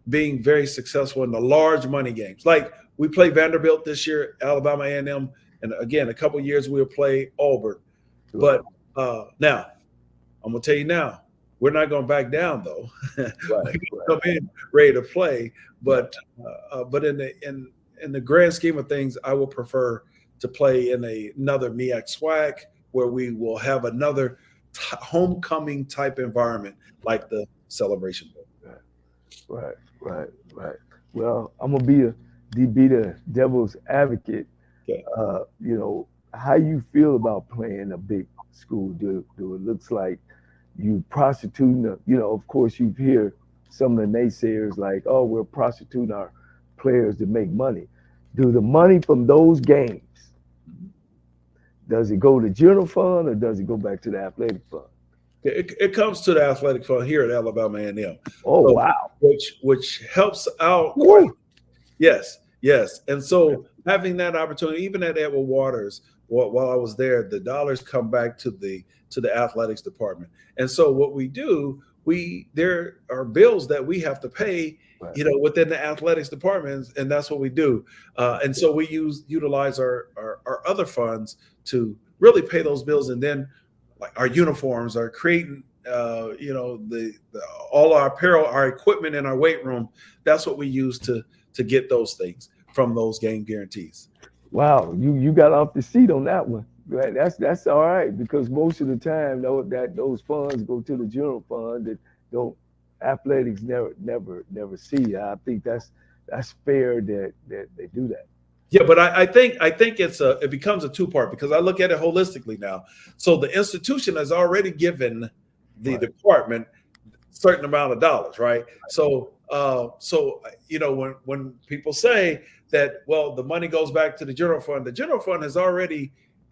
being very successful in the large money games. Like we played Vanderbilt this year, Alabama A&M, and again, a couple of years we'll play Auburn. Right. But now, I'm gonna tell you now, we're not gonna back down though. We're Right. gonna Right. come in ready to play. Right. But in the grand scheme of things, I would prefer to play in another MEAC SWAC where we will have another homecoming type environment like the Celebration Bowl. Right. Right. Right. Well, I'm gonna be the devil's advocate. Okay. How you feel about playing a big school? Do it looks like you prostituting? Of course, you hear some of the naysayers like, "Oh, we're prostituting our players to make money." Do the money from those games, does it go to general fund or does it go back to the athletic fund? It comes to the athletic fund here at Alabama A&M, Oh, so, wow. which helps out. Woo. Yes, yes. And so having that opportunity, even at Edward Waters, while I was there, the dollars come back to the athletics department. And so what we do, there are bills that we have to pay, Right. within the athletics departments, and that's what we do. And so we utilize our other funds to really pay those bills, and then like our uniforms are creating. The all our apparel, our equipment in our weight room. That's what we use to get those things from those game guarantees. Wow, you got off the seat on that one. Right. That's all right because most of the time those funds go to the general fund that don't athletics never see. I think that's fair that they do that. Yeah, but I think it becomes a two-part because I look at it holistically now. So the institution has already given the Right. department certain amount of dollars, right? So when people say that, well, the money goes back to the general fund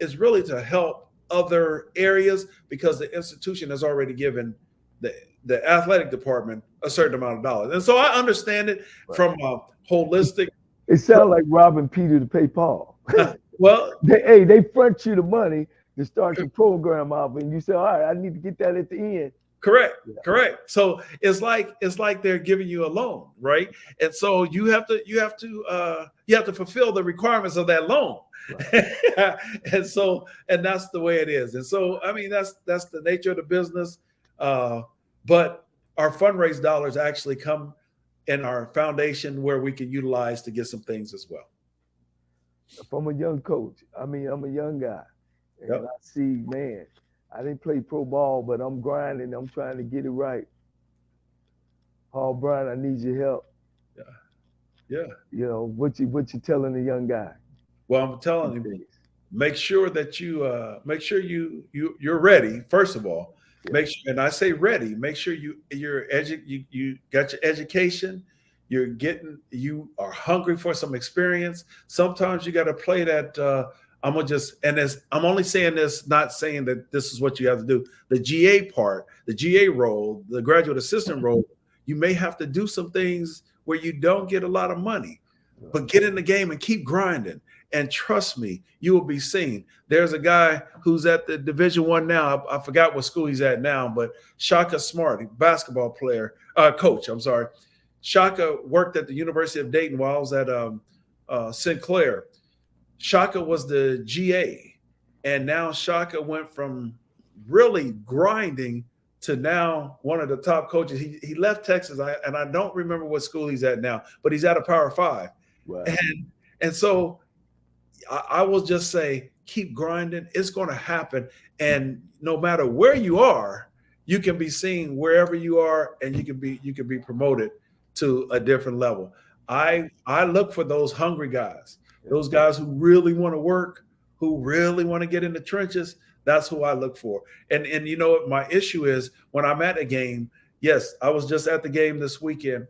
is really to help other areas because the institution has already given the athletic department a certain amount of dollars. And so I understand it Right. from a holistic. It sounds like robbing Peter to pay Paul. Well, they front you the money to start your program off, and you say, "All right, I need to get that at the end." correct. Yeah. Correct. So it's like they're giving you a loan, right? And so you have to fulfill the requirements of that loan. Right. and that's the way it is. And so I mean that's the nature of the business. But our fundraise dollars actually come in our foundation where we can utilize to get some things as well. If I'm a young coach, I mean, I'm a young guy, and Yep. I see, man, I didn't play pro ball, but I'm grinding. I'm trying to get it right. Paul Bryant, I need your help. Yeah. What you telling the young guy? Well, I'm telling you, Things. make sure that you're ready. First of all, Yeah. make sure, and I say ready. Make sure you got your education. You are hungry for some experience. Sometimes you got to play that. I'm only saying this, not saying that this is what you have to do. The GA part, the GA role, the graduate assistant role, you may have to do some things where you don't get a lot of money, but get in the game and keep grinding. And trust me, you will be seen. There's a guy who's at the Division I now. I forgot what school he's at now, but Shaka Smart, basketball player, coach. I'm sorry. Shaka worked at the University of Dayton while I was at Sinclair. Shaka was the GA, and now Shaka went from really grinding to now one of the top coaches. He left Texas, and I don't remember what school he's at now, but he's at a Power 5. Right. And so I will just say, keep grinding. It's going to happen. And no matter where you are, you can be seen wherever you are, and you can be promoted to a different level. I look for those hungry guys, those guys who really want to work, who really want to get in the trenches. That's who I look for. And you know what my issue is when I'm at a game. Yes, I was just at the game this weekend,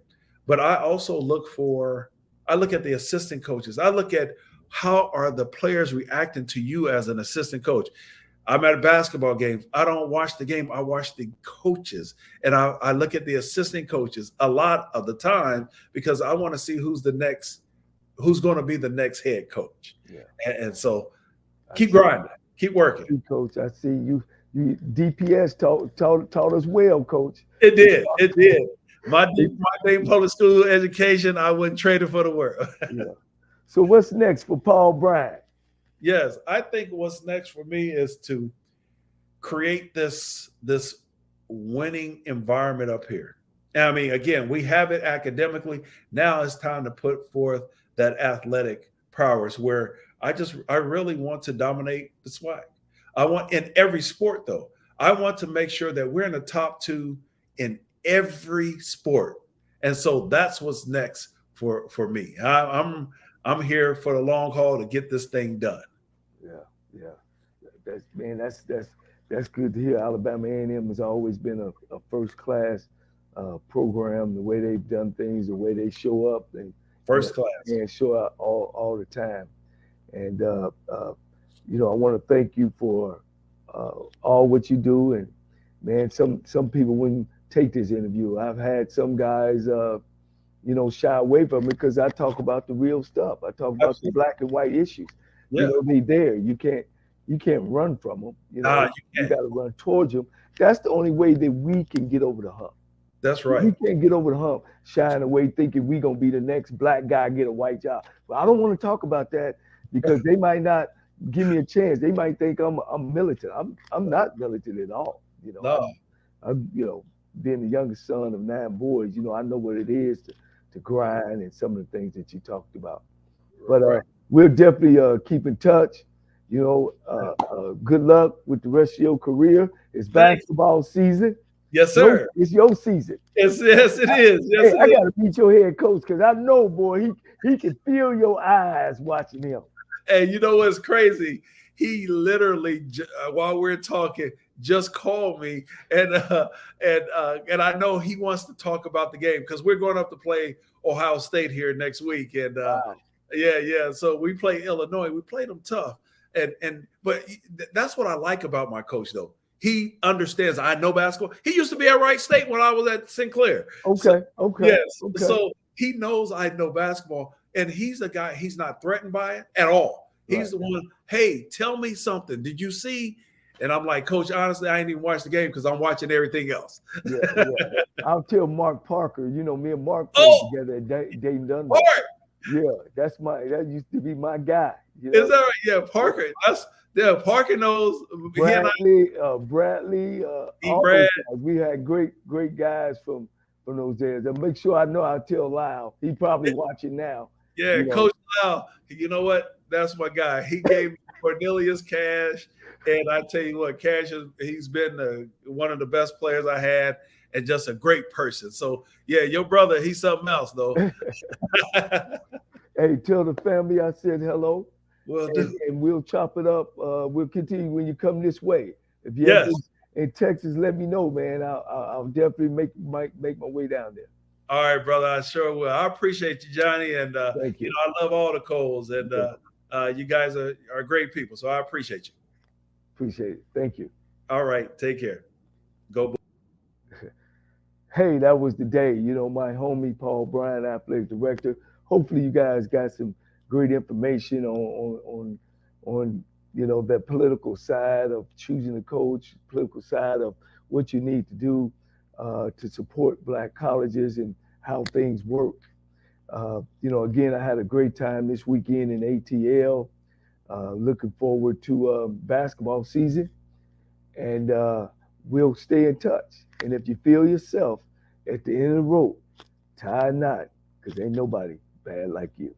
but I also look at the assistant coaches. I look at how are the players reacting to you as an assistant coach. I'm at basketball games. I don't watch the game. I watch the coaches, and I look at the assistant coaches a lot of the time because I want to see who's going to be the next head coach. Yeah. And so keep grinding, keep working. Coach, I see you. DPS taught us well, Coach. It did. My Dayton Public School education, I wouldn't trade it for the world. Yeah. So what's next for Paul Bryant? Yes, I think what's next for me is to create this winning environment up here. And I mean, again, we have it academically. Now it's time to put forth that athletic prowess where I really want to dominate the SWAC. I want in every sport, though. I want to make sure that we're in the top 2 in every sport. And so that's what's next for me. I'm here for the long haul to get this thing done. Yeah. That's good to hear. Alabama A&M has always been a first class program. The way they've done things, the way they show up, First class, and show up all the time. And I want to thank you for all what you do. And man, some people wouldn't take this interview. I've had some guys shy away from it because I talk about the real stuff. I talk about the black and white issues. Yeah. They there. You can't run from them. You got to run towards them. That's the only way that we can get over the hump. That's right. We can't get over the hump shying away thinking we're going to be the next black guy get a white job. But I don't want to talk about that because they might not give me a chance. They might think I'm militant. I'm not militant at all. No. I'm being the youngest son of 9 boys, I know what it is to grind and some of the things that you talked about. But we'll definitely keep in touch. Good luck with the rest of your career. It's basketball season. Yes, sir. It's your season. Yes, it is. Yes, I got to meet your head coach because I know, boy, he can feel your eyes watching him. And you know what's crazy? He literally, while we're talking, just called me, and I know he wants to talk about the game because we're going up to play Ohio State here next week, and Wow. yeah. So we play Illinois. We played them tough, but that's what I like about my coach, though. He understands. I know basketball. He used to be at Wright State when I was at Sinclair. Okay. Yes. Okay. So he knows I know basketball, and he's a guy. He's not threatened by it at all. He's the one. Hey, tell me something. Did you see? And I'm like, Coach, honestly, I ain't even watched the game because I'm watching everything else. Yeah. I'll tell Mark Parker. Me and Mark played together at Dayton Dunbar. Yeah, that used to be my guy. Is that right? Yeah, Parker. Parker knows. Bradley. Brad. We had great guys from those days. And make sure I know I tell Lyle. He's probably watching now. Yeah, Coach Lyle. You know what? That's my guy. He gave me Cornelius Cash, and I tell you what, Cash he's been one of the best players I had, and just a great person. So yeah, your brother, he's something else though. Hey, tell the family I said hello. Well, and we'll chop it up. We'll continue when you come this way. If you're in Texas, let me know, man. I'll definitely make my way down there. All right, brother. I sure will. I appreciate you, Johnny, and thank you. I love all the Coles, and you guys are great people. So I appreciate you. Appreciate it. Thank you. All right. Take care. Go. Hey, that was the day. My homie Paul Bryant, athletic director. Hopefully, you guys got some great information on that political side of choosing a coach, political side of what you need to do to support Black colleges and how things work. Again, I had a great time this weekend in ATL. Looking forward to basketball season. And we'll stay in touch. And if you feel yourself at the end of the rope, tie a knot, because ain't nobody bad like you.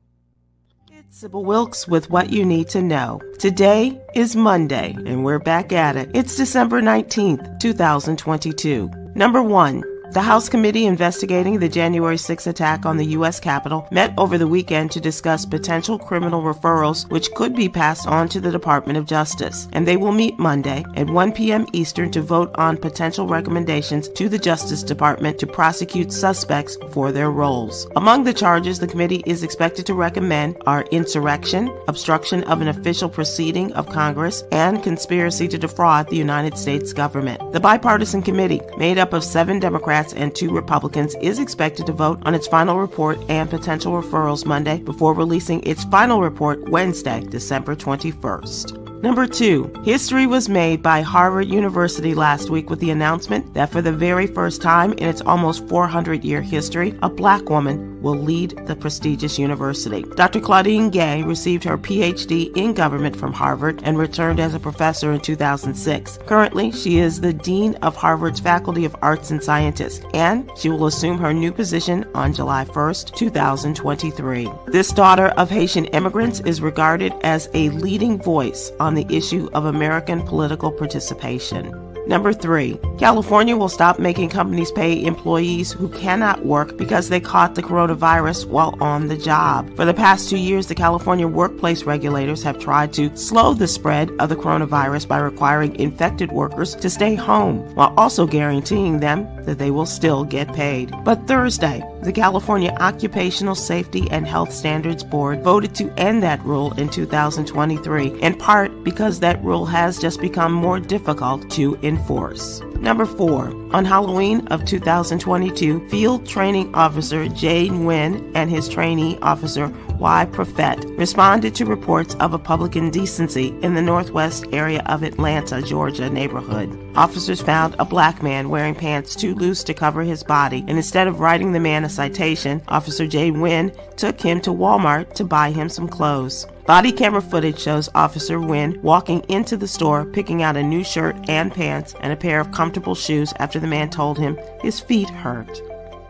It's Sybil Wilkes with what you need to know. Today is Monday, and we're back at it. It's December 19th, 2022. Number 1. The House Committee investigating the January 6 attack on the U.S. Capitol met over the weekend to discuss potential criminal referrals which could be passed on to the Department of Justice. And they will meet Monday at 1 p.m. Eastern to vote on potential recommendations to the Justice Department to prosecute suspects for their roles. Among the charges the committee is expected to recommend are insurrection, obstruction of an official proceeding of Congress, and conspiracy to defraud the United States government. The bipartisan committee, made up of 7 Democrats and 2 Republicans, is expected to vote on its final report and potential referrals Monday before releasing its final report Wednesday, December 21st. Number 2, history was made by Harvard University last week with the announcement that for the very first time in its almost 400-year history, a Black woman will lead the prestigious university. Dr. Claudine Gay received her PhD in government from Harvard and returned as a professor in 2006. Currently, she is the Dean of Harvard's Faculty of Arts and Sciences, and she will assume her new position on July 1st, 2023. This daughter of Haitian immigrants is regarded as a leading voice on the issue of American political participation. Number 3, California will stop making companies pay employees who cannot work because they caught the coronavirus while on the job. For the past 2 years, the California workplace regulators have tried to slow the spread of the coronavirus by requiring infected workers to stay home, while also guaranteeing them that they will still get paid. But Thursday, the California Occupational Safety and Health Standards Board voted to end that rule in 2023, in part because that rule has just become more difficult to enforce. Number 4, on Halloween of 2022, Field Training Officer Jane Nguyen and his trainee officer Y. Profet responded to reports of a public indecency in the northwest area of Atlanta, Georgia neighborhood. Officers found a Black man wearing pants too loose to cover his body, and instead of writing the man a citation, Officer Jane Nguyen took him to Walmart to buy him some clothes. Body camera footage shows Officer Nguyen walking into the store, picking out a new shirt and pants and a pair of comfortable shoes after the man told him his feet hurt.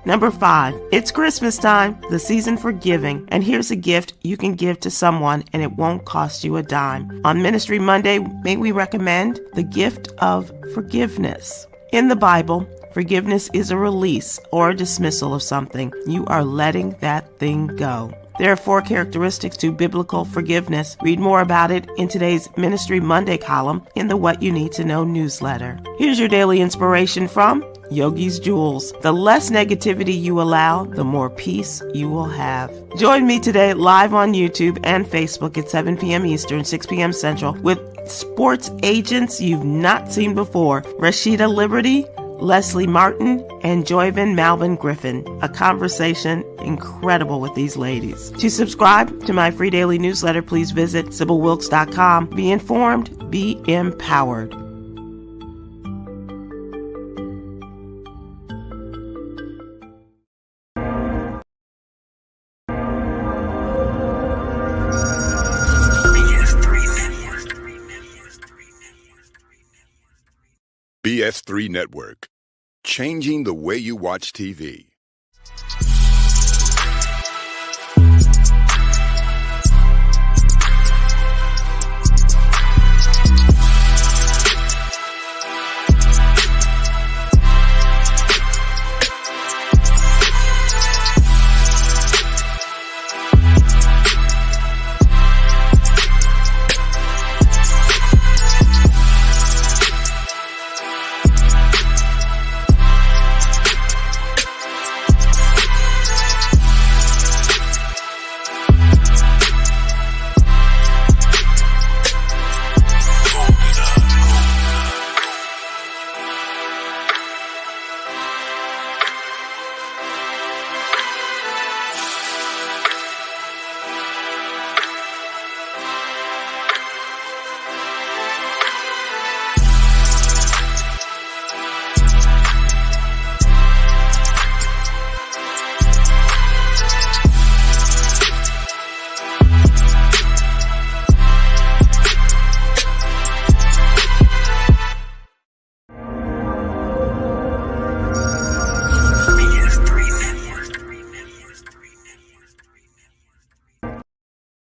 Number 5, it's Christmas time, the season for giving, and here's a gift you can give to someone and it won't cost you a dime. On Ministry Monday, may we recommend the gift of forgiveness. In the Bible, forgiveness is a release or a dismissal of something. You are letting that thing go. There are 4 characteristics to biblical forgiveness. Read more about it in today's Ministry Monday column in the What You Need to Know newsletter. Here's your daily inspiration from Yogi's Jewels. The less negativity you allow, the more peace you will have. Join me today live on YouTube and Facebook at 7 p.m. Eastern, 6 p.m. Central with sports agents you've not seen before, Rashida Liberty, Leslie Martin, and Joyvin Malvin Griffin. A conversation incredible with these ladies. To subscribe to my free daily newsletter, please visit SybilWilkes.com. Be informed, be empowered. BS3 Network, changing the way you watch TV.